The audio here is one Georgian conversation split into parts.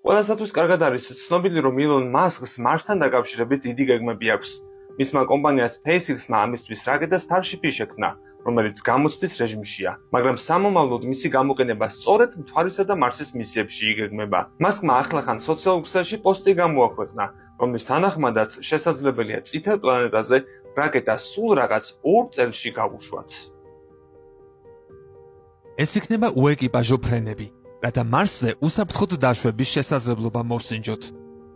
ყველასათვის კარგად არის ცნობილი, რომ ილონ მასკს მარსთან დაკავშირებით დიდი გეგმები აქვს. მისმა კომპანია SpaceX-მა ამისთვის რაკეტა Starship-ი შექმნა, რომელიც გამოცდის რეჟიმშია, მაგრამ სამომავლოდ მისი გამოყენება სწორედ მთვარისა და მარსის მისიებში იგეგმება. მასკმა ახლახან სოციალურ ქსელში პოსტი გამოაქვეყნა, რომლის თანახმადაც შესაძლებელია წითელ პლანეტაზე რაკეტა სულ რაღაც 2 წელში გავუშვათ. ეს იქნება უეკიპაჟო ფრენები, რათა მარსზე უსაფრთხოდ დაშვების შესაძლებლობა მოვსინჯოთ.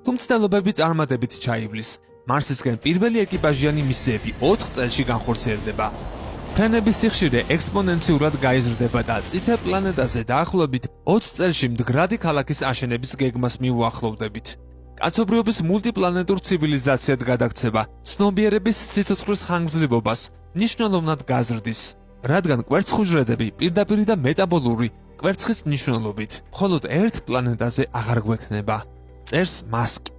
თუ მცდელობები წარმატებით ჩაივლის, მარსისკენ პირველი ეკიპაჟიანი მისიები 4 წელში განხორციელდება. ფრენების სიხშირე ექსპონენციურად გაიზრდება და წითელ პლანეტაზე დაახლოებით 20 წელში მდგრადი ქალაქის აშენების გეგმას მიუახლოვდებით. კაცობრიობის მულტიპლანეტურ ცივილიზაციად გადაქცევა ცნობიერების სიცოცხლის ხანგრძლივობას მნიშვნელოვნად გაზრდის, რადგან კვერცხუჯრედები პირდაპირი და მეტაბოლური კვერცხის მნიშვნელობით მხოლოდ ერთ პლანეტაზე აღარ გვექნება. წერს მასკი.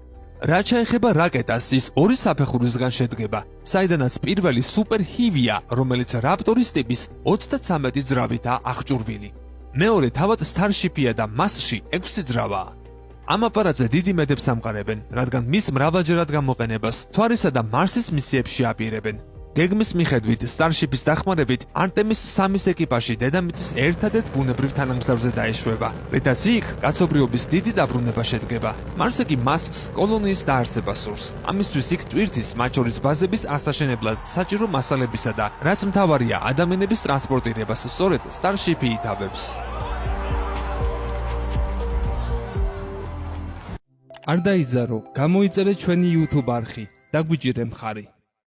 რაც შეეხება რაკეტას, ის 2 საფეხურისგან შედგება, საიდანაც პირველი სუპერჰივია, რომელიც რაპტორის ტიპის 33 ძრავითაა აღჭურვილი. მეორე თავად Starship-ია და მასში 6 ძრავაა. ამ აპარატზე დიდი მედებს ამყარებენ, რადგან მის მრავალჯერად გამოყენებას მთვარისა და მარსის მისიებში აპირებენ. გეგმის მიხედვით Starship-ის დახმარებით არტემის 3-ის ეკიპაჟი დედამიწის ერთადერთ ბუნებრივ თანამგზავრზე დაეშვება, რითაც იქ კაცობრიობის დიდი დაბრუნება შედგება. მარსზე კი მასკს კოლონიის დაარსება სურს. ამისთვის იქ ტვირთის, მათ შორის ბაზების ასაშენებლად საჭირო მასალებისა და რაც მთავარია ადამიანების ტრანსპორტირებას სწორედ Starship-ი ითავებს. არ დაიზარო, გამოიწერე ჩვენი YouTube არხი, დაგვიჭირე მხარი.